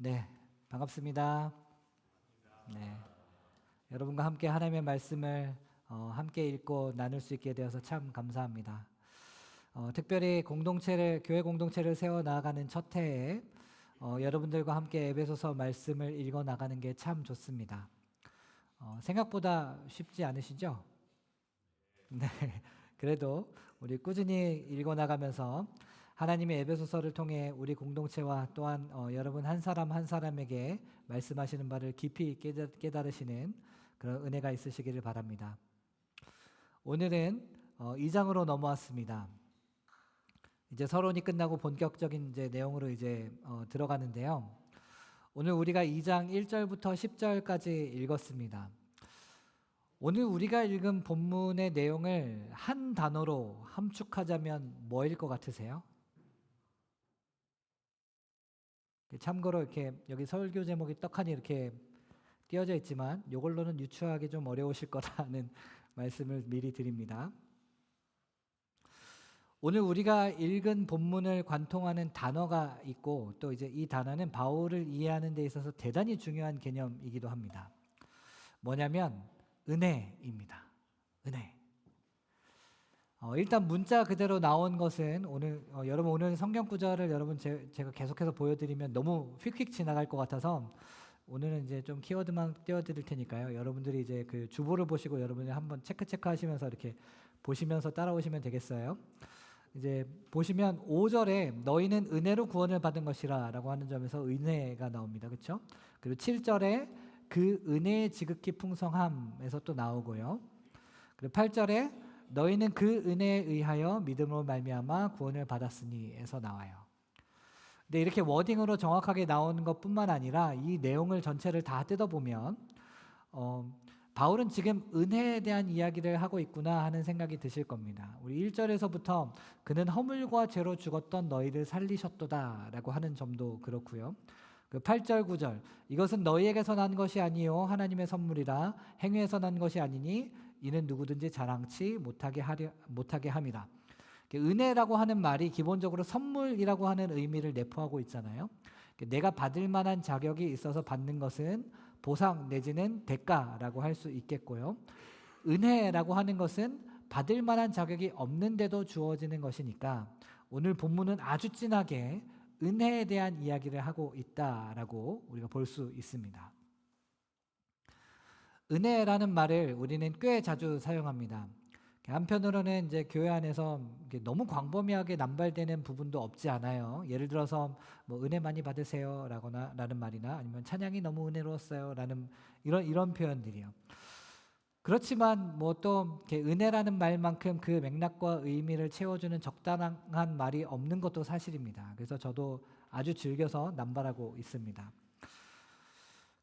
네, 반갑습니다. 네, 여러분과 함께 하나님의 말씀을 함께 읽고 나눌 수 있게 되어서 참 감사합니다. 특별히 교회 공동체를 세워 나가는 첫 해에 여러분들과 함께 에베소서 말씀을 읽어 나가는 게 참 좋습니다. 생각보다 쉽지 않으시죠? 네, 그래도 우리 꾸준히 읽어 나가면서 하나님의 에베소서를 통해 우리 공동체와 또한 여러분 한 사람 한 사람에게 말씀하시는 바를 깊이 깨달으시는 그런 은혜가 있으시기를 바랍니다. 오늘은 2장으로 넘어왔습니다. 이제 서론이 끝나고 본격적인 이제 내용으로 이제 들어가는데요. 오늘 우리가 2장 1절부터 10절까지 읽었습니다. 오늘 우리가 읽은 본문의 내용을 한 단어로 함축하자면 뭐일 것 같으세요? 참고로 이렇게 여기 설교 제목이 떡하니 이렇게 띄어져 있지만 이걸로는 유추하기 좀 어려우실 거라는 말씀을 미리 드립니다. 오늘 우리가 읽은 본문을 관통하는 단어가 있고 또 이제 이 단어는 바울을 이해하는 데 있어서 대단히 중요한 개념이기도 합니다. 뭐냐면 은혜입니다. 은혜. 일단 문자 그대로 나온 것은 여러분 오늘 성경 구절을 여러분 제가 계속해서 보여드리면 너무 휙휙 지나갈 것 같아서 오늘은 이제 좀 키워드만 띄워드릴 테니까요. 여러분들이 이제 그 주보를 보시고 여러분이 한번 체크하시면서 이렇게 보시면서 따라오시면 되겠어요. 이제 보시면 5절에 너희는 은혜로 구원을 받은 것이라라고 하는 점에서 은혜가 나옵니다. 그렇죠? 그리고 7절에 그 은혜의 지극히 풍성함에서 또 나오고요. 그리고 8절에 너희는 그 은혜에 의하여 믿음으로 말미암아 구원을 받았으니에서 나와요. 근데 이렇게 워딩으로 정확하게 나오는 것뿐만 아니라 이 내용을 전체를 다 뜯어보면 바울은 지금 은혜에 대한 이야기를 하고 있구나 하는 생각이 드실 겁니다. 우리 1절에서부터 그는 허물과 죄로 죽었던 너희를 살리셨도다 라고 하는 점도 그렇고요. 그 8절 9절 이것은 너희에게서 난 것이 아니요 하나님의 선물이라 행위에서 난 것이 아니니 이는 누구든지 자랑치 못하게 함이라. 은혜라고 하는 말이 기본적으로 선물이라고 하는 의미를 내포하고 있잖아요. 내가 받을 만한 자격이 있어서 받는 것은 보상 내지는 대가라고 할 수 있겠고요. 은혜라고 하는 것은 받을 만한 자격이 없는데도 주어지는 것이니까 오늘 본문은 아주 진하게 은혜에 대한 이야기를 하고 있다라고 우리가 볼 수 있습니다. 은혜라는 말을 우리는 꽤 자주 사용합니다. 한편으로는 이제 교회 안에서 너무 광범위하게 남발되는 부분도 없지 않아요. 예를 들어서 뭐 은혜 많이 받으세요라거나 라는 말이나 아니면 찬양이 너무 은혜로웠어요라는 이런 표현들이요. 그렇지만 뭐 또 은혜라는 말만큼 그 맥락과 의미를 채워주는 적당한 말이 없는 것도 사실입니다. 그래서 저도 아주 즐겨서 남발하고 있습니다.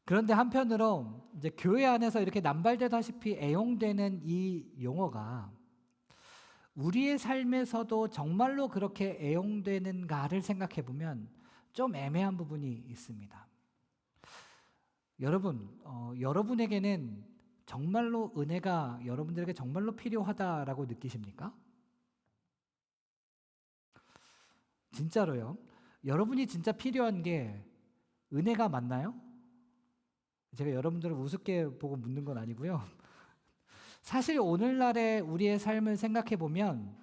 그런데 한편으로 이제 교회 안에서 이렇게 남발되다시피 애용되는 이 용어가 우리의 삶에서도 정말로 그렇게 애용되는가를 생각해 보면 좀 애매한 부분이 있습니다. 여러분, 여러분에게는 정말로 은혜가 여러분들에게 정말로 필요하다라고 느끼십니까? 진짜로요? 여러분이 진짜 필요한 게 은혜가 맞나요? 제가 여러분들을 우습게 보고 묻는 건 아니고요. 사실 오늘날의 우리의 삶을 생각해 보면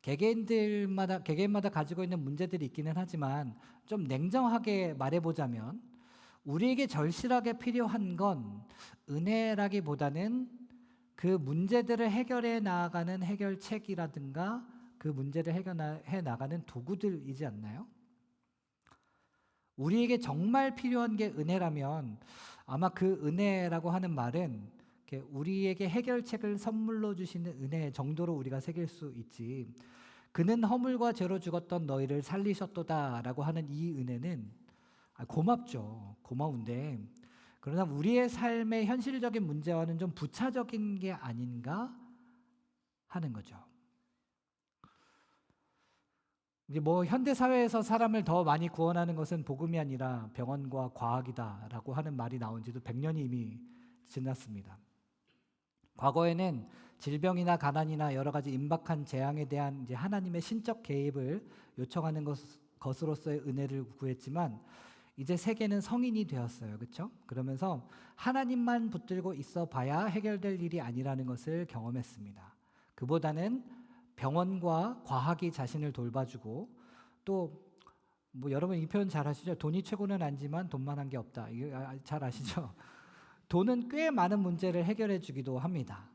개개인마다 가지고 있는 문제들이 있기는 하지만 좀 냉정하게 말해보자면 우리에게 절실하게 필요한 건 은혜라기보다는 그 문제들을 해결해 나가는 해결책이라든가 그 문제를 해결해 나가는 도구들이지 않나요? 우리에게 정말 필요한 게 은혜라면 아마 그 은혜라고 하는 말은 우리에게 해결책을 선물로 주시는 은혜 정도로 우리가 새길 수 있지. 그는 허물과 죄로 죽었던 너희를 살리셨도다라고 하는 이 은혜는 고맙죠. 고마운데 그러나 우리의 삶의 현실적인 문제와는 좀 부차적인 게 아닌가 하는 거죠. 이제 뭐 현대 사회에서 사람을 더 많이 구원하는 것은 복음이 아니라 병원과 과학이다라고 하는 말이 나온 지도 100년이 이미 지났습니다. 과거에는 질병이나 가난이나 여러 가지 임박한 재앙에 대한 이제 하나님의 신적 개입을 요청하는 것으로서의 은혜를 구했지만 이제 세계는 성인이 되었어요. 그렇죠? 그러면서 하나님만 붙들고 있어 봐야 해결될 일이 아니라는 것을 경험했습니다. 그보다는 병원과 과학이 자신을 돌봐주고 또 뭐 여러분 이 표현 잘 아시죠? 돈이 최고는 아니지만 돈만한 게 없다. 이거 잘 아시죠? 돈은 꽤 많은 문제를 해결해 주기도 합니다.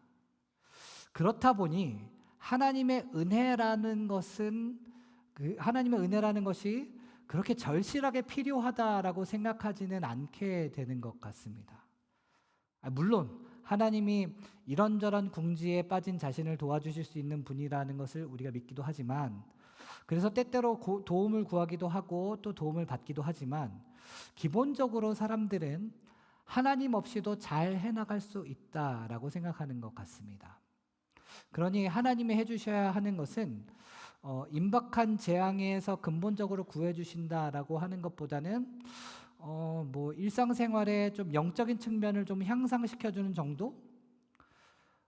그렇다 보니 하나님의 은혜라는 것은 하나님의 은혜라는 것이 그렇게 절실하게 필요하다라고 생각하지는 않게 되는 것 같습니다. 물론 하나님이 이런저런 궁지에 빠진 자신을 도와주실 수 있는 분이라는 것을 우리가 믿기도 하지만, 그래서 때때로 도움을 구하기도 하고 또 도움을 받기도 하지만, 기본적으로 사람들은 하나님 없이도 잘 해나갈 수 있다라고 생각하는 것 같습니다. 그러니 하나님이 해주셔야 하는 것은 임박한 재앙에서 근본적으로 구해주신다라고 하는 것보다는 뭐 일상생활에 좀 영적인 측면을 좀 향상시켜주는 정도?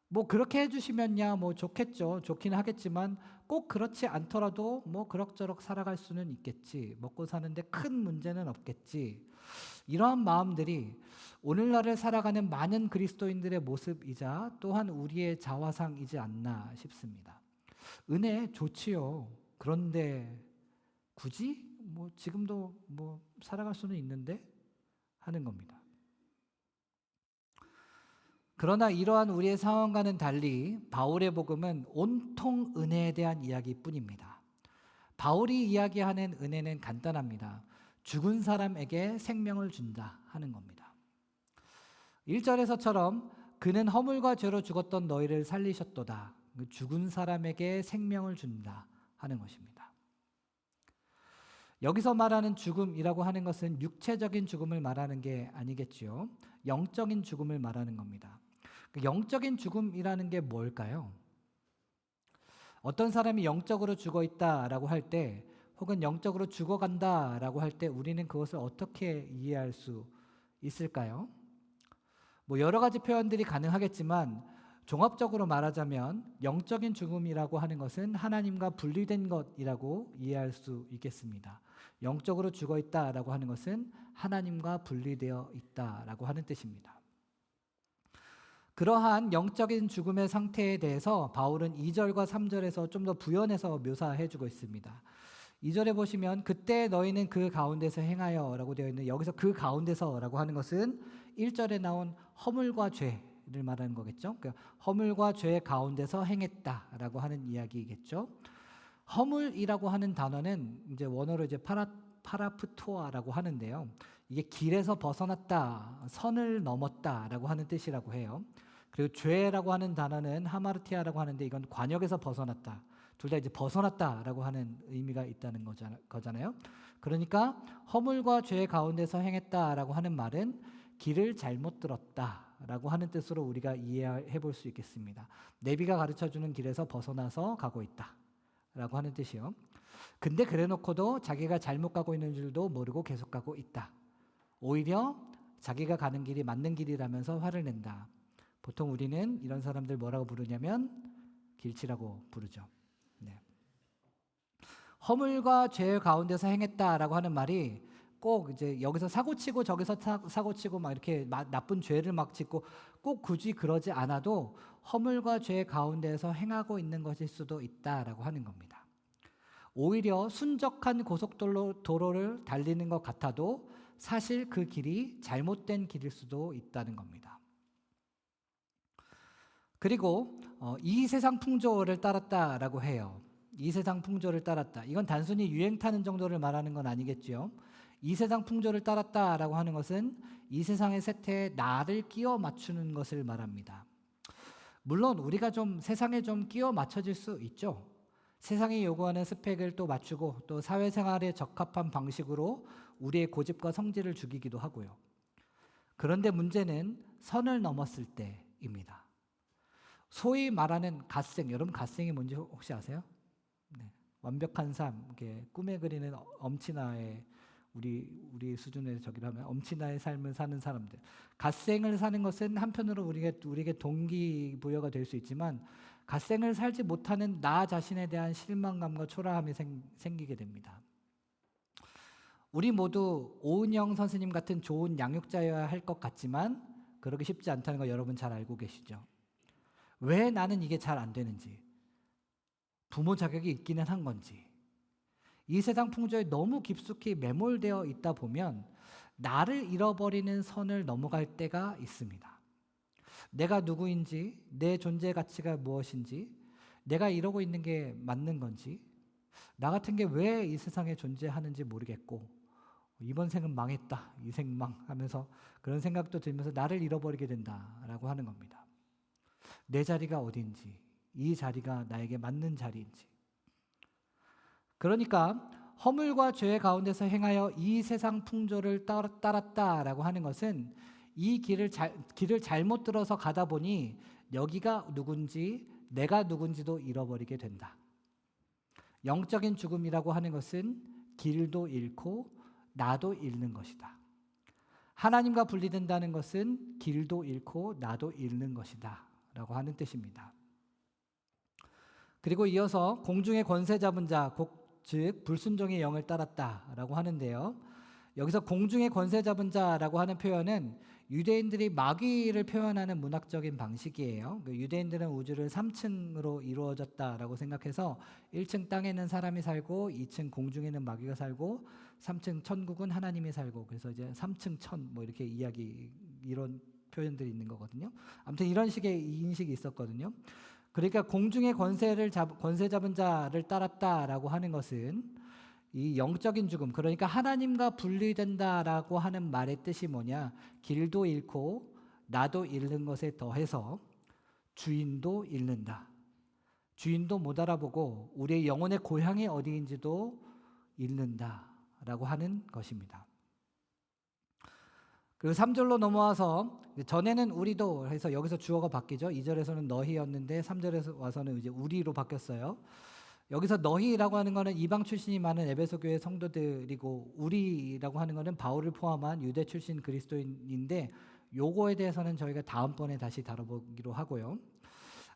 뭐 그렇게 해주시면야 뭐 좋겠죠. 좋긴 하겠지만 꼭 그렇지 않더라도 뭐 그럭저럭 살아갈 수는 있겠지. 먹고 사는데 큰 문제는 없겠지. 이러한 마음들이 오늘날을 살아가는 많은 그리스도인들의 모습이자 또한 우리의 자화상이지 않나 싶습니다. 은혜 좋지요. 그런데 굳이 뭐 지금도 뭐 살아갈 수는 있는데 하는 겁니다. 그러나 이러한 우리의 상황과는 달리 바울의 복음은 온통 은혜에 대한 이야기뿐입니다. 바울이 이야기하는 은혜는 간단합니다. 죽은 사람에게 생명을 준다 하는 겁니다. 1절에서처럼 그는 허물과 죄로 죽었던 너희를 살리셨도다. 죽은 사람에게 생명을 준다 하는 것입니다. 여기서 말하는 죽음이라고 하는 것은 육체적인 죽음을 말하는 게 아니겠지요. 영적인 죽음을 말하는 겁니다. 영적인 죽음이라는 게 뭘까요? 어떤 사람이 영적으로 죽어 있다라고 할 때, 혹은 영적으로 죽어간다라고 할 때 우리는 그것을 어떻게 이해할 수 있을까요? 뭐 여러 가지 표현들이 가능하겠지만 종합적으로 말하자면 영적인 죽음이라고 하는 것은 하나님과 분리된 것이라고 이해할 수 있겠습니다. 영적으로 죽어 있다라고 하는 것은 하나님과 분리되어 있다라고 하는 뜻입니다. 그러한 영적인 죽음의 상태에 대해서 바울은 2절과 3절에서 좀 더 부연해서 묘사해 주고 있습니다. 2절에 보시면 그때 너희는 그 가운데서 행하여 라고 되어 있는, 여기서 그 가운데서 라고 하는 것은 1절에 나온 허물과 죄를 말하는 거겠죠. 그러니까 허물과 죄 가운데서 행했다라고 하는 이야기겠죠. 허물이라고 하는 단어는 이제 원어로 이제 파라프토아라고 하는데요. 이게 길에서 벗어났다, 선을 넘었다라고 하는 뜻이라고 해요. 그리고 죄라고 하는 단어는 하마르티아라고 하는데 이건 관역에서 벗어났다. 둘 다 이제 벗어났다라고 하는 의미가 있다는 거잖아요. 그러니까 허물과 죄 가운데서 행했다라고 하는 말은 길을 잘못 들었다라고 하는 뜻으로 우리가 이해해 볼 수 있겠습니다. 내비가 가르쳐주는 길에서 벗어나서 가고 있다라고 하는 뜻이요. 근데 그래놓고도 자기가 잘못 가고 있는 줄도 모르고 계속 가고 있다. 오히려 자기가 가는 길이 맞는 길이라면서 화를 낸다. 보통 우리는 이런 사람들 뭐라고 부르냐면 길치라고 부르죠. 네. 허물과 죄 가운데서 행했다라고 하는 말이 꼭 이제 여기서 사고치고 저기서 사고치고 막 이렇게 나쁜 죄를 막 짓고 꼭 굳이 그러지 않아도 허물과 죄 가운데서 행하고 있는 것일 수도 있다라고 하는 겁니다. 오히려 순적한 고속도로를 달리는 것 같아도 사실 그 길이 잘못된 길일 수도 있다는 겁니다. 그리고 이 세상 풍조를 따랐다라고 해요. 이 세상 풍조를 따랐다. 이건 단순히 유행 타는 정도를 말하는 건 아니겠죠. 이 세상 풍조를 따랐다라고 하는 것은 이 세상의 세태에 나를 끼워 맞추는 것을 말합니다. 물론 우리가 좀 세상에 좀 끼워 맞춰질 수 있죠. 세상이 요구하는 스펙을 또 맞추고 또 사회생활에 적합한 방식으로 우리의 고집과 성질을 죽이기도 하고요. 그런데 문제는 선을 넘었을 때입니다. 소위 말하는 갓생, 여러분 갓생이 뭔지 혹시 아세요? 네. 완벽한 삶, 이렇게 꿈에 그리는 엄친아의 우리 수준의 저기로 하면 엄친아의 삶을 사는 사람들. 갓생을 사는 것은 한편으로 우리에게 동기부여가 될 수 있지만 갓생을 살지 못하는 나 자신에 대한 실망감과 초라함이 생기게 됩니다. 우리 모두 오은영 선생님 같은 좋은 양육자여야 할 것 같지만 그러기 쉽지 않다는 거 여러분 잘 알고 계시죠? 왜 나는 이게 잘 안 되는지, 부모 자격이 있기는 한 건지, 이 세상 풍조에 너무 깊숙이 매몰되어 있다 보면 나를 잃어버리는 선을 넘어갈 때가 있습니다. 내가 누구인지, 내 존재 가치가 무엇인지, 내가 이러고 있는 게 맞는 건지, 나 같은 게 왜 이 세상에 존재하는지 모르겠고 이번 생은 망했다, 이 생망 하면서 그런 생각도 들면서 나를 잃어버리게 된다라고 하는 겁니다. 내 자리가 어딘지, 이 자리가 나에게 맞는 자리인지. 그러니까 허물과 죄 가운데서 행하여 이 세상 풍조를 따랐다라고 하는 것은 이 길을 잘못 들어서 가다 보니 여기가 누군지, 내가 누군지도 잃어버리게 된다. 영적인 죽음이라고 하는 것은 길도 잃고 나도 잃는 것이다. 하나님과 분리된다는 것은 길도 잃고 나도 잃는 것이다 라고 하는 뜻입니다. 그리고 이어서 공중의 권세 잡은 자, 즉 불순종의 영을 따랐다라고 하는데요. 여기서 공중의 권세 잡은 자라고 하는 표현은 유대인들이 마귀를 표현하는 문학적인 방식이에요. 유대인들은 우주를 3층으로 이루어졌다라고 생각해서 1층 땅에는 사람이 살고 2층 공중에는 마귀가 살고 3층 천국은 하나님이 살고, 그래서 이제 3층 천 뭐 이렇게 이런 표현들이 있는 거거든요. 아무튼 이런 식의 인식이 있었거든요. 그러니까 공중의 권세 잡은 자를 따랐다라고 하는 것은 이 영적인 죽음, 그러니까 하나님과 분리된다라고 하는 말의 뜻이 뭐냐? 길도 잃고 나도 잃는 것에 더해서 주인도 잃는다. 주인도 못 알아보고 우리의 영혼의 고향이 어디인지도 잃는다라고 하는 것입니다. 그리고 3절로 넘어와서 전에는 우리도 해서 여기서 주어가 바뀌죠. 2절에서는 너희였는데 3절에서 와서는 이제 우리로 바뀌었어요. 여기서 너희라고 하는 것은 이방 출신이 많은 에베소 교회 성도들이고, 우리라고 하는 것은 바울을 포함한 유대 출신 그리스도인인데, 요거에 대해서는 저희가 다음번에 다시 다뤄보기로 하고요.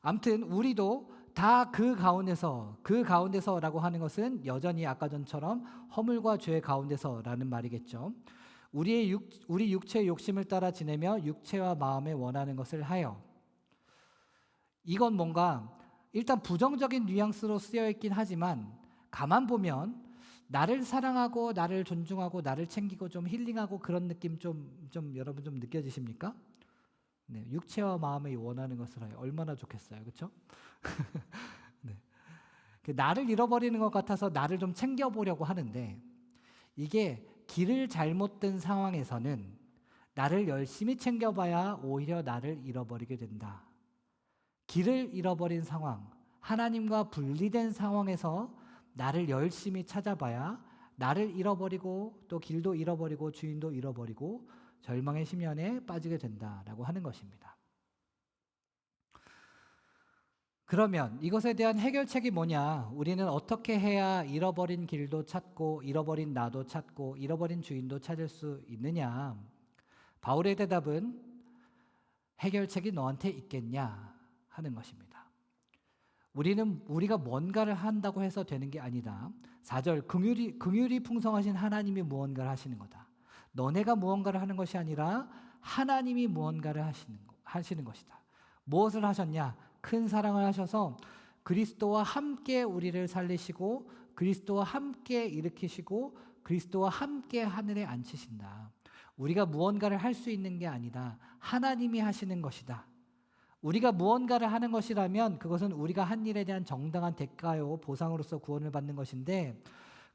아무튼 우리도 다 그 가운데서라고 하는 것은 여전히 아까 전처럼 허물과 죄 가운데서라는 말이겠죠. 우리 육체의 욕심을 따라 지내며 육체와 마음에 원하는 것을 하여. 이건 뭔가 일단 부정적인 뉘앙스로 쓰여 있긴 하지만 가만 보면 나를 사랑하고 나를 존중하고 나를 챙기고 좀 힐링하고 그런 느낌 좀 여러분 좀 느껴지십니까? 네, 육체와 마음에 원하는 것을 하여. 얼마나 좋겠어요, 그렇죠? 네. 나를 잃어버리는 것 같아서 나를 좀 챙겨보려고 하는데, 이게 길을 잘못 든 상황에서는 나를 열심히 챙겨봐야 오히려 나를 잃어버리게 된다. 길을 잃어버린 상황, 하나님과 분리된 상황에서 나를 열심히 찾아봐야 나를 잃어버리고 또 길도 잃어버리고 주인도 잃어버리고 절망의 심연에 빠지게 된다라고 하는 것입니다. 그러면 이것에 대한 해결책이 뭐냐? 우리는 어떻게 해야 잃어버린 길도 찾고 잃어버린 나도 찾고 잃어버린 주인도 찾을 수 있느냐? 바울의 대답은 해결책이 너한테 있겠냐 하는 것입니다. 우리가 뭔가를 한다고 해서 되는 게 아니다. 4절 긍휼이 풍성하신 하나님이 무언가를 하시는 거다. 너네가 무언가를 하는 것이 아니라 하나님이 무언가를 하시는 것이다. 무엇을 하셨냐? 큰 사랑을 하셔서 그리스도와 함께 우리를 살리시고 그리스도와 함께 일으키시고 그리스도와 함께 하늘에 앉히신다. 우리가 무언가를 할 수 있는 게 아니다. 하나님이 하시는 것이다. 우리가 무언가를 하는 것이라면 그것은 우리가 한 일에 대한 정당한 대가요, 보상으로서 구원을 받는 것인데,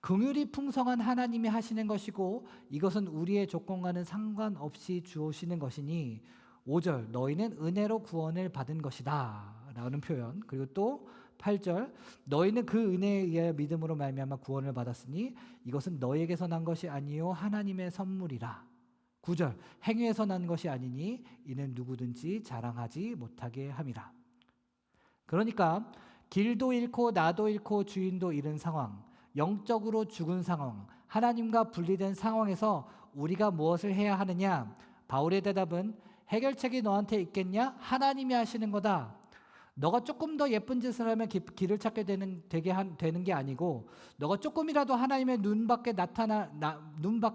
긍휼이 풍성한 하나님이 하시는 것이고 이것은 우리의 조건과는 상관없이 주오시는 것이니 5절 너희는 은혜로 구원을 받은 것이다 라는 표현, 그리고 또 8절 너희는 그 은혜에 의하여 믿음으로 말미암아 구원을 받았으니 이것은 너희에게서 난 것이 아니요 하나님의 선물이라. 9절 행위에서 난 것이 아니니 이는 누구든지 자랑하지 못하게 함이라. 그러니까 길도 잃고 나도 잃고 주인도 잃은 상황, 영적으로 죽은 상황, 하나님과 분리된 상황에서 우리가 무엇을 해야 하느냐? 바울의 대답은 해결책이 너한테 있겠냐? 하나님이 하시는 거다. 너가 조금 더 예쁜 짓을 하면 길을 찾게 되는 게 아니고, 너가 조금이라도 하나님의 눈 밖에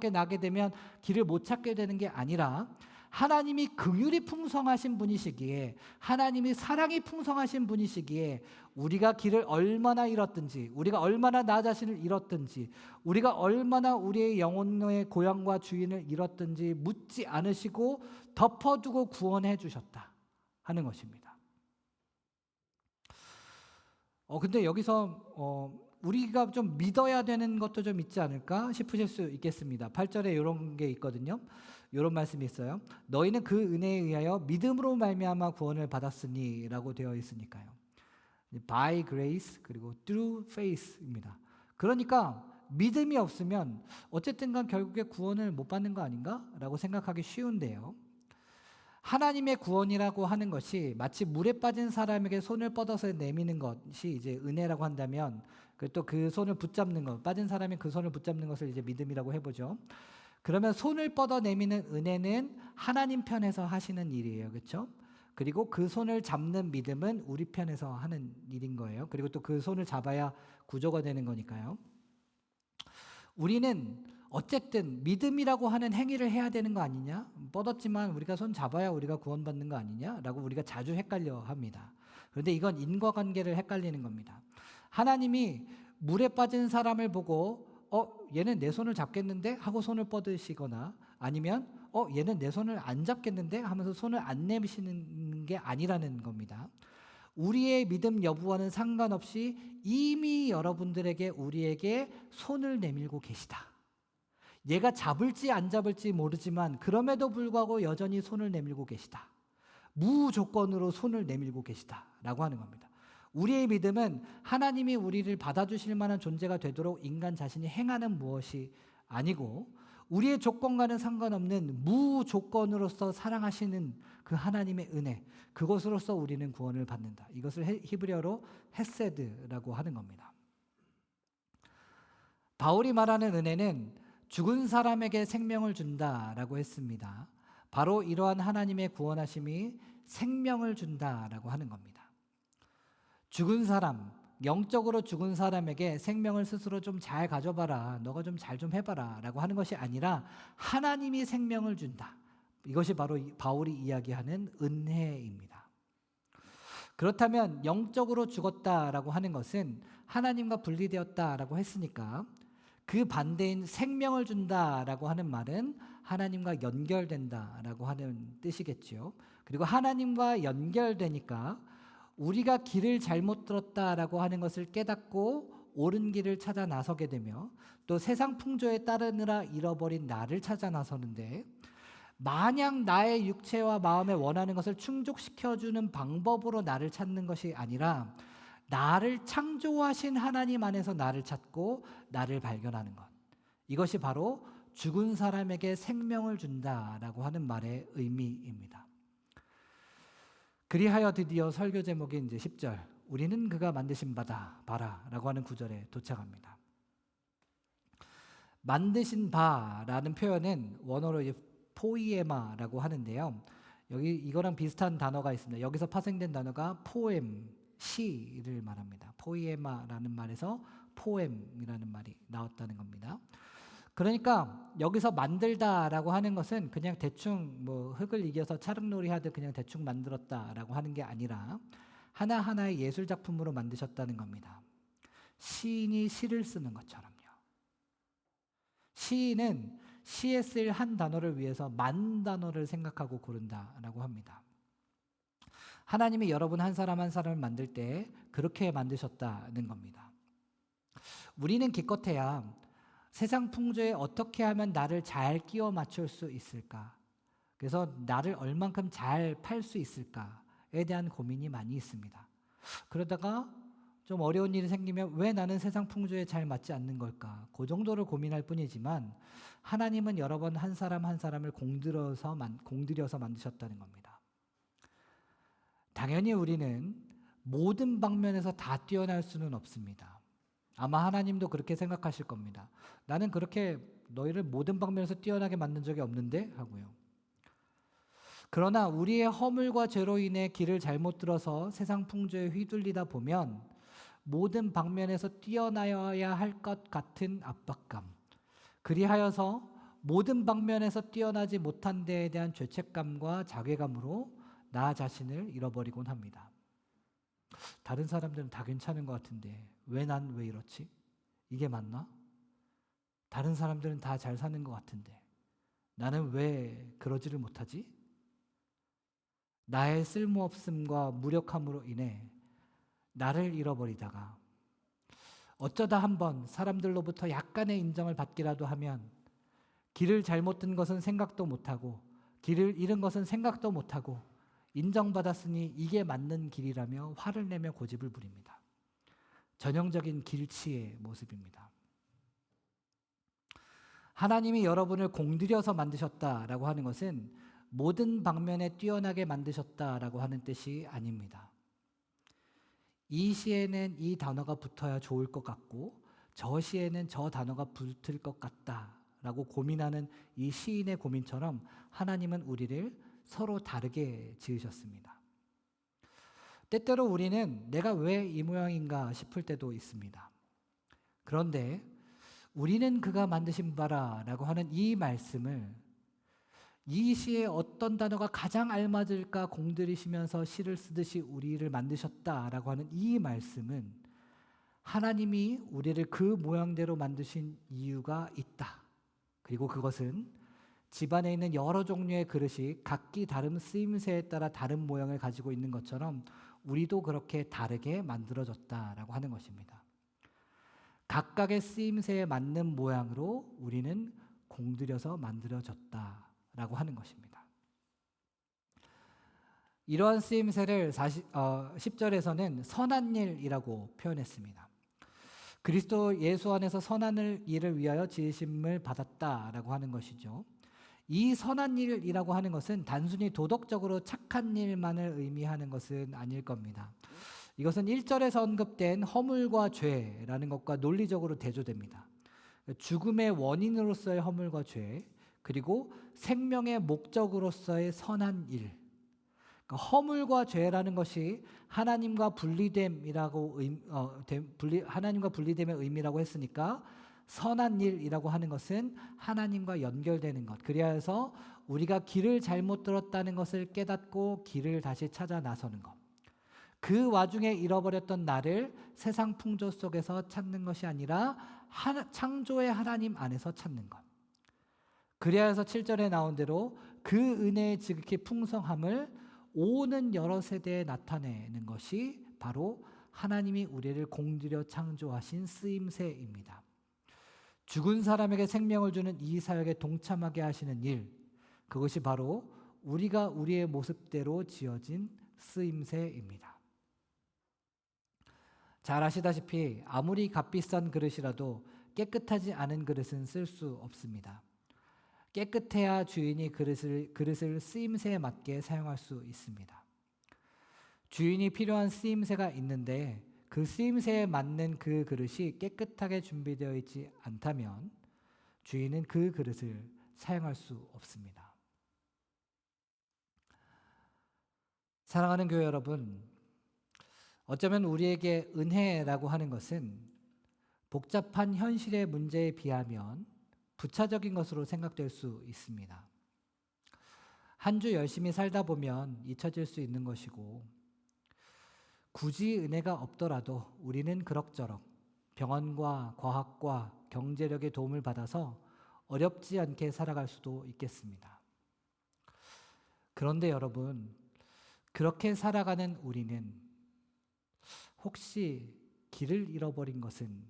나게 되면 길을 못 찾게 되는 게 아니라, 하나님이 긍휼이 풍성하신 분이시기에, 하나님이 사랑이 풍성하신 분이시기에, 우리가 길을 얼마나 잃었든지, 우리가 얼마나 나 자신을 잃었든지, 우리가 얼마나 우리의 영혼의 고향과 주인을 잃었든지 묻지 않으시고 덮어두고 구원해 주셨다 하는 것입니다. 근데 여기서 우리가 좀 믿어야 되는 것도 좀 있지 않을까 싶으실 수 있겠습니다. 8절에 이런 게 있거든요. 이런 말씀이 있어요. 너희는 그 은혜에 의하여 믿음으로 말미암아 구원을 받았으니라고 되어 있으니까요. By grace 그리고 through faith입니다. 그러니까 믿음이 없으면 어쨌든간 결국에 구원을 못 받는 거 아닌가라고 생각하기 쉬운데요. 하나님의 구원이라고 하는 것이 마치 물에 빠진 사람에게 손을 뻗어서 내미는 것이 이제 은혜라고 한다면, 또 그 손을 붙잡는 것, 빠진 사람이 그 손을 붙잡는 것을 이제 믿음이라고 해보죠. 그러면 손을 뻗어 내미는 은혜는 하나님 편에서 하시는 일이에요, 그렇죠? 그리고 그 손을 잡는 믿음은 우리 편에서 하는 일인 거예요. 그리고 또 그 손을 잡아야 구조가 되는 거니까요. 우리는 어쨌든 믿음이라고 하는 행위를 해야 되는 거 아니냐? 뻗었지만 우리가 손 잡아야 우리가 구원받는 거 아니냐라고 우리가 자주 헷갈려 합니다. 그런데 이건 인과관계를 헷갈리는 겁니다. 하나님이 물에 빠진 사람을 보고 얘는 내 손을 잡겠는데 하고 손을 뻗으시거나, 아니면 얘는 내 손을 안 잡겠는데 하면서 손을 안 내미시는 게 아니라는 겁니다. 우리의 믿음 여부와는 상관없이 이미 여러분들에게 우리에게 손을 내밀고 계시다. 얘가 잡을지 안 잡을지 모르지만 그럼에도 불구하고 여전히 손을 내밀고 계시다. 무조건으로 손을 내밀고 계시다라고 하는 겁니다. 우리의 믿음은 하나님이 우리를 받아주실 만한 존재가 되도록 인간 자신이 행하는 무엇이 아니고, 우리의 조건과는 상관없는 무조건으로서 사랑하시는 그 하나님의 은혜, 그것으로서 우리는 구원을 받는다. 이것을 히브리어로 헤세드라고 하는 겁니다. 바울이 말하는 은혜는 죽은 사람에게 생명을 준다라고 했습니다. 바로 이러한 하나님의 구원하심이 생명을 준다라고 하는 겁니다. 죽은 사람, 영적으로 죽은 사람에게 생명을 스스로 좀 잘 가져봐라, 너가 좀 잘 좀 해봐라 라고 하는 것이 아니라 하나님이 생명을 준다. 이것이 바로 바울이 이야기하는 은혜입니다. 그렇다면 영적으로 죽었다라고 하는 것은 하나님과 분리되었다라고 했으니까, 그 반대인 생명을 준다라고 하는 말은 하나님과 연결된다라고 하는 뜻이겠죠. 그리고 하나님과 연결되니까 우리가 길을 잘못 들었다라고 하는 것을 깨닫고 옳은 길을 찾아 나서게 되며, 또 세상 풍조에 따르느라 잃어버린 나를 찾아 나서는데, 마냥 나의 육체와 마음에 원하는 것을 충족시켜주는 방법으로 나를 찾는 것이 아니라 나를 창조하신 하나님 안에서 나를 찾고 나를 발견하는 것, 이것이 바로 죽은 사람에게 생명을 준다라고 하는 말의 의미입니다. 그리하여 드디어 설교 제목인 이제 10절, 우리는 그가 만드신 바다 바라라고 하는 구절에 도착합니다. 만드신 바라는 표현은 원어로 포이에마라고 하는데요. 여기 이거랑 비슷한 단어가 있습니다. 여기서 파생된 단어가 포엠, 시를 말합니다. 포이에마라는 말에서 포엠이라는 말이 나왔다는 겁니다. 그러니까 여기서 만들다라고 하는 것은 그냥 대충 흙을 이겨서 차릉놀이 하듯 그냥 대충 만들었다라고 하는 게 아니라 하나하나의 예술 작품으로 만드셨다는 겁니다. 시인이 시를 쓰는 것처럼요. 시인은 시에 쓸 한 단어를 위해서 만 단어를 생각하고 고른다라고 합니다. 하나님이 여러분 한 사람 한 사람을 만들 때 그렇게 만드셨다는 겁니다. 우리는 기껏해야 세상 풍조에 어떻게 하면 나를 잘 끼워 맞출 수 있을까? 그래서 나를 얼만큼 잘 팔 수 있을까에 대한 고민이 많이 있습니다. 그러다가 좀 어려운 일이 생기면 왜 나는 세상 풍조에 잘 맞지 않는 걸까? 그 정도를 고민할 뿐이지만, 하나님은 여러 번 한 사람 한 사람을 공들여서 만드셨다는 겁니다. 당연히 우리는 모든 방면에서 다 뛰어날 수는 없습니다. 아마 하나님도 그렇게 생각하실 겁니다. 나는 그렇게 너희를 모든 방면에서 뛰어나게 만든 적이 없는데 하고요. 그러나 우리의 허물과 죄로 인해 길을 잘못 들어서 세상 풍조에 휘둘리다 보면 모든 방면에서 뛰어나야 할 것 같은 압박감, 그리하여서 모든 방면에서 뛰어나지 못한 데에 대한 죄책감과 자괴감으로 나 자신을 잃어버리곤 합니다. 다른 사람들은 다 괜찮은 것 같은데 왜 난 왜 이렇지? 이게 맞나? 다른 사람들은 다 잘 사는 것 같은데 나는 왜 그러지를 못하지? 나의 쓸모없음과 무력함으로 인해 나를 잃어버리다가 어쩌다 한번 사람들로부터 약간의 인정을 받기라도 하면 길을 잘못 든 것은 생각도 못하고 길을 잃은 것은 생각도 못하고 인정받았으니 이게 맞는 길이라며 화를 내며 고집을 부립니다. 전형적인 길치의 모습입니다. 하나님이 여러분을 공들여서 만드셨다라고 하는 것은 모든 방면에 뛰어나게 만드셨다라고 하는 뜻이 아닙니다. 이 시에는 이 단어가 붙어야 좋을 것 같고 저 시에는 저 단어가 붙을 것 같다라고 고민하는 이 시인의 고민처럼 하나님은 우리를 서로 다르게 지으셨습니다. 때때로 우리는 내가 왜 이 모양인가 싶을 때도 있습니다. 그런데 우리는 그가 만드신 바라라고 하는 이 말씀을 이 시에 어떤 단어가 가장 알맞을까 공들이시면서 시를 쓰듯이 우리를 만드셨다라고 하는 이 말씀은 하나님이 우리를 그 모양대로 만드신 이유가 있다. 그리고 그것은 집안에 있는 여러 종류의 그릇이 각기 다른 쓰임새에 따라 다른 모양을 가지고 있는 것처럼 우리도 그렇게 다르게 만들어졌다라고 하는 것입니다. 각각의 쓰임새에 맞는 모양으로 우리는 공들여서 만들어졌다라고 하는 것입니다. 이러한 쓰임새를 10절에서는 선한 일이라고 표현했습니다. 그리스도 예수 안에서 선한 일을 위하여 지으심을 받았다라고 하는 것이죠. 이 선한 일이라고 하는 것은 단순히 도덕적으로 착한 일만을 의미하는 것은 아닐 겁니다. 이것은 1절에서 언급된 허물과 죄라는 것과 논리적으로 대조됩니다. 죽음의 원인으로서의 허물과 죄, 그리고 생명의 목적으로서의 선한 일. 그러니까 허물과 죄라는 것이 하나님과 하나님과 분리됨의 의미라고 했으니까 선한 일이라고 하는 것은 하나님과 연결되는 것. 그리하여서 우리가 길을 잘못 들었다는 것을 깨닫고 길을 다시 찾아 나서는 것. 그 와중에 잃어버렸던 나를 세상 풍조 속에서 찾는 것이 아니라 창조의 하나님 안에서 찾는 것. 그리하여서 7절에 나온 대로 그 은혜의 지극히 풍성함을 오는 여러 세대에 나타내는 것이 바로 하나님이 우리를 공들여 창조하신 쓰임새입니다. 죽은 사람에게 생명을 주는 이 사역에 동참하게 하시는 일, 그것이 바로 우리가 우리의 모습대로 지어진 쓰임새입니다. 잘 아시다시피 아무리 값비싼 그릇이라도 깨끗하지 않은 그릇은 쓸 수 없습니다. 깨끗해야 주인이 그릇을 쓰임새에 맞게 사용할 수 있습니다. 주인이 필요한 쓰임새가 있는데 그 쓰임새에 맞는 그 그릇이 깨끗하게 준비되어 있지 않다면 주인은 그 그릇을 사용할 수 없습니다. 사랑하는 교회 여러분, 어쩌면 우리에게 은혜라고 하는 것은 복잡한 현실의 문제에 비하면 부차적인 것으로 생각될 수 있습니다. 한 주 열심히 살다 보면 잊혀질 수 있는 것이고 굳이 은혜가 없더라도 우리는 그럭저럭 병원과 과학과 경제력의 도움을 받아서 어렵지 않게 살아갈 수도 있겠습니다. 그런데 여러분, 그렇게 살아가는 우리는 혹시 길을 잃어버린 것은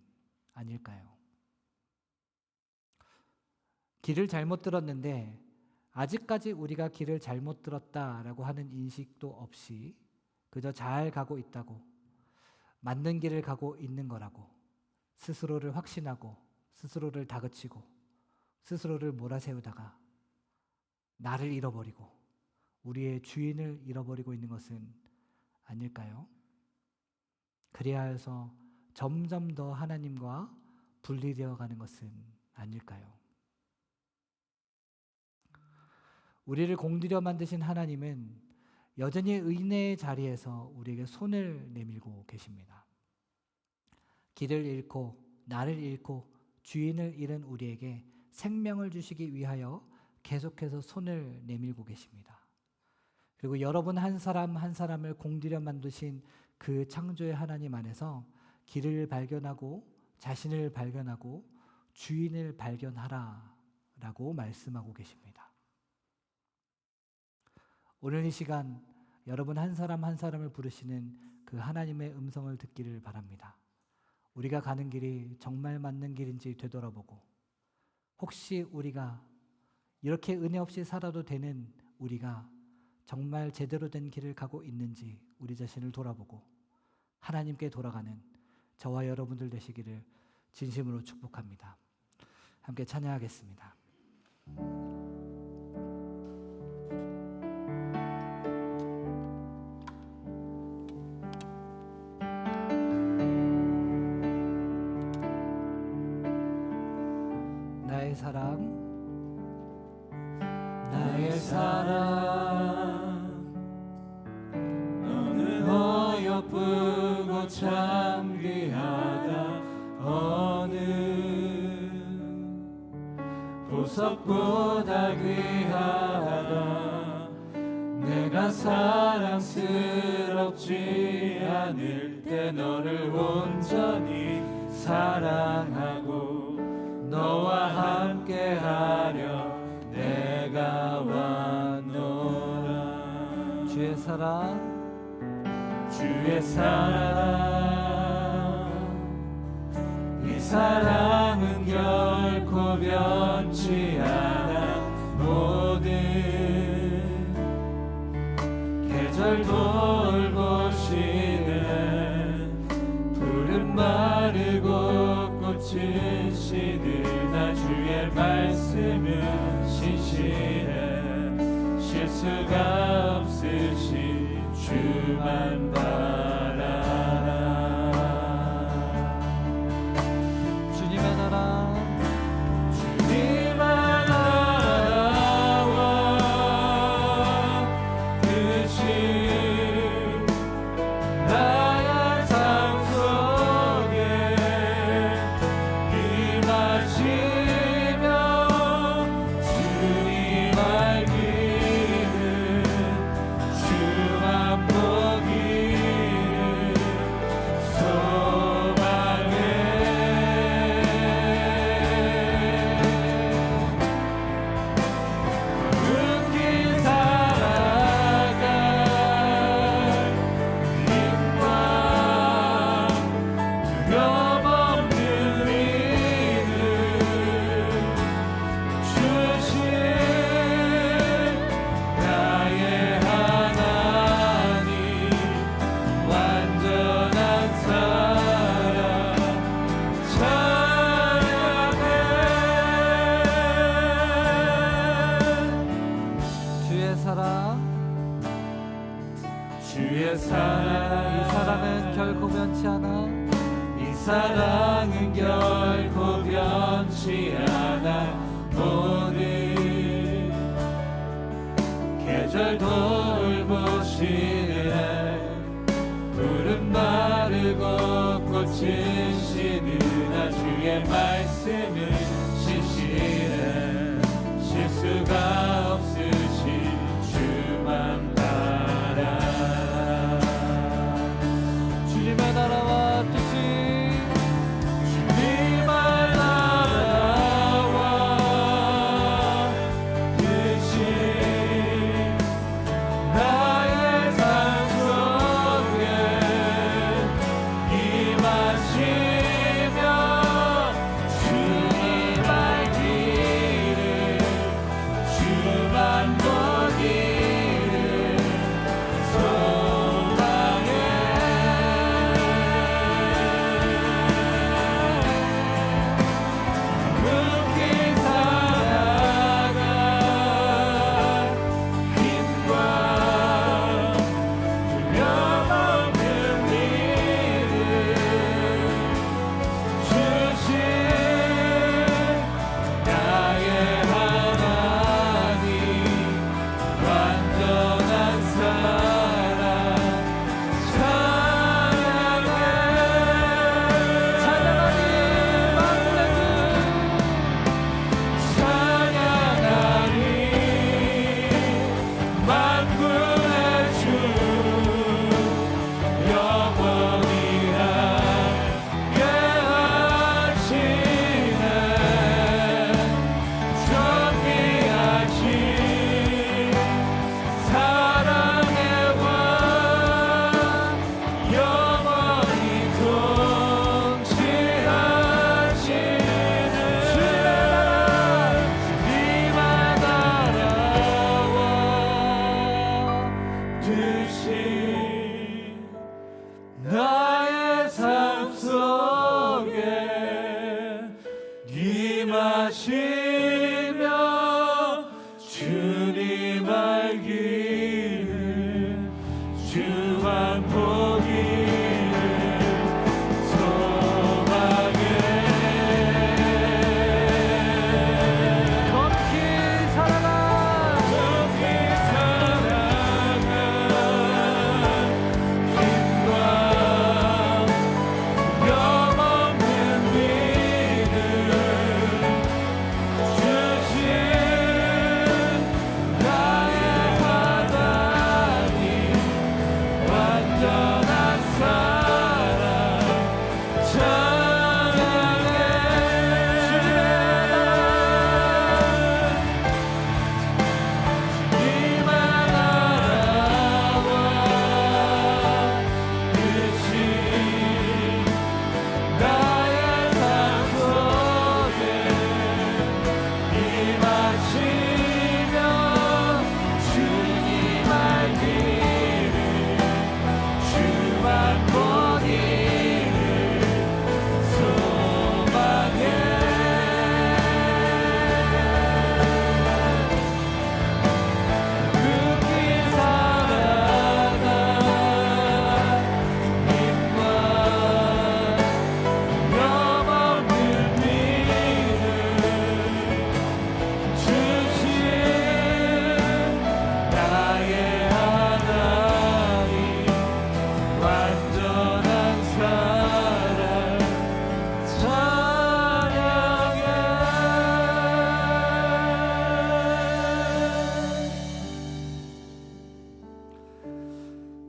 아닐까요? 길을 잘못 들었는데 아직까지 우리가 길을 잘못 들었다라고 하는 인식도 없이 그저 잘 가고 있다고, 맞는 길을 가고 있는 거라고 스스로를 확신하고 스스로를 다그치고 스스로를 몰아세우다가 나를 잃어버리고 우리의 주인을 잃어버리고 있는 것은 아닐까요? 그래야 해서 점점 더 하나님과 분리되어 가는 것은 아닐까요? 우리를 공들여 만드신 하나님은 여전히 은혜의 자리에서 우리에게 손을 내밀고 계십니다. 길을 잃고 나를 잃고 주인을 잃은 우리에게 생명을 주시기 위하여 계속해서 손을 내밀고 계십니다. 그리고 여러분 한 사람 한 사람을 공들여 만드신 그 창조의 하나님 안에서 길을 발견하고 자신을 발견하고 주인을 발견하라 라고 말씀하고 계십니다. 오늘 이 시간 여러분 한 사람 한 사람을 부르시는 그 하나님의 음성을 듣기를 바랍니다. 우리가 가는 길이 정말 맞는 길인지 되돌아보고, 혹시 우리가 이렇게 은혜 없이 살아도 되는 우리가 정말 제대로 된 길을 가고 있는지 우리 자신을 돌아보고 하나님께 돌아가는 저와 여러분들 되시기를 진심으로 축복합니다. 함께 찬양하겠습니다. 나의 사랑, 나의 사랑, 너는 어여쁘고 참 귀하다. 어느 보석보다 귀하다. 내가 사랑스럽지 않을 때 너를 온전히 사랑하고 너와 함께하려 내가 왔노라. 주의 사랑, 주의 사랑, 이 사랑은 결코 변치 않아. 모든 계절 돌보시는 푸른 마르고 꽃은 시들다. 주의 말씀은 신실해 실수가 없으신 주만 바라라. 주님의 나라, 주님의 나라와 뜻이 나의 삶 속에 임하시며 주님 알기를 주만 보기를 소망해. 웃긴 살아갈 힘과 두려움 없는 믿음 주신 나의 하나님, 완전한 사랑 찬양해. 주의 사랑, 주의 이 사랑, 사랑은 결코 변치 않아. 이 사랑은 결코 변치 않아. 모든 계절 돌보시네. 푸른 마르고 꽃은 시드나. 주의 말씀은 신실해 실수가 없으신 주만 바라. 주님의 나라와 뜻이 주님의 나라와 뜻이 나의 삶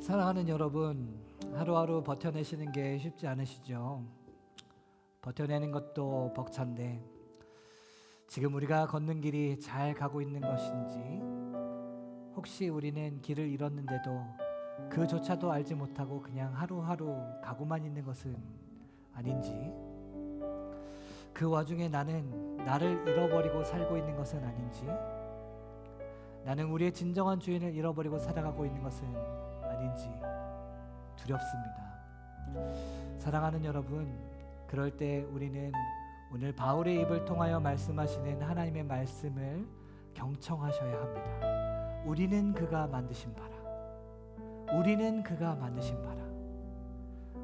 사랑하는 여러분, 하루하루 버텨내시는 게 쉽지 않으시죠? 버텨내는 것도 벅찬데 지금 우리가 걷는 길이 잘 가고 있는 것인지, 혹시 우리는 길을 잃었는데도 그조차도 알지 못하고 그냥 하루하루 가고만 있는 것은 아닌지, 그 와중에 나는 나를 잃어버리고 살고 있는 것은 아닌지, 나는 우리의 진정한 주인을 잃어버리고 살아가고 있는 것은 아닌지 두렵습니다. 사랑하는 여러분, 그럴 때 우리는 오늘 바울의 입을 통하여 말씀하시는 하나님의 말씀을 경청하셔야 합니다. 우리는 그가 만드신 바라, 우리는 그가 만드신 바라.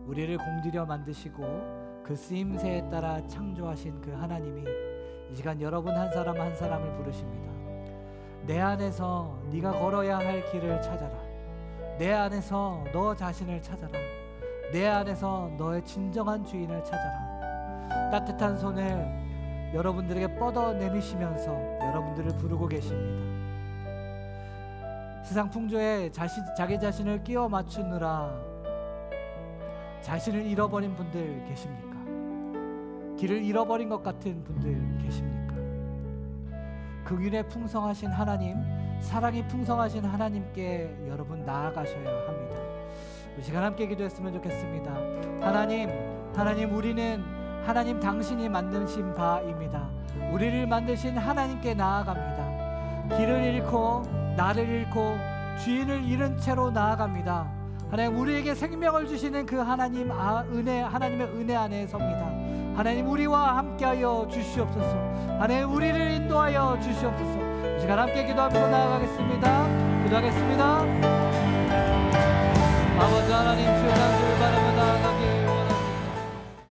우리를 공들여 만드시고 그 쓰임새에 따라 창조하신 그 하나님이 이 시간 여러분 한 사람 한 사람을 부르십니다. 내 안에서 네가 걸어야 할 길을 찾아라. 내 안에서 너 자신을 찾아라. 내 안에서 너의 진정한 주인을 찾아라. 따뜻한 손을 여러분들에게 뻗어 내미시면서 여러분들을 부르고 계십니다. 세상 풍조에 자기 자신을 끼워 맞추느라 자신을 잃어버린 분들 계십니까? 길을 잃어버린 것 같은 분들 계십니까? 긍휼에 풍성하신 하나님, 사랑이 풍성하신 하나님께 여러분 나아가셔야 합니다. 이 시간 함께 기도했으면 좋겠습니다. 하나님, 우리는 하나님 당신이 만드신 바입니다. 우리를 만드신 하나님께 나아갑니다. 길을 잃고 나를 잃고 주인을 잃은 채로 나아갑니다. 하나님, 우리에게 생명을 주시는 그 하나님의 은혜 안에 섭니다. 하나님, 우리와 함께하여 주시옵소서. 하나님, 우리를 인도하여 주시옵소서. 이 시간 함께 기도하면서 나아가겠습니다. 기도하겠습니다. 아버지 하나님, 주의 단수를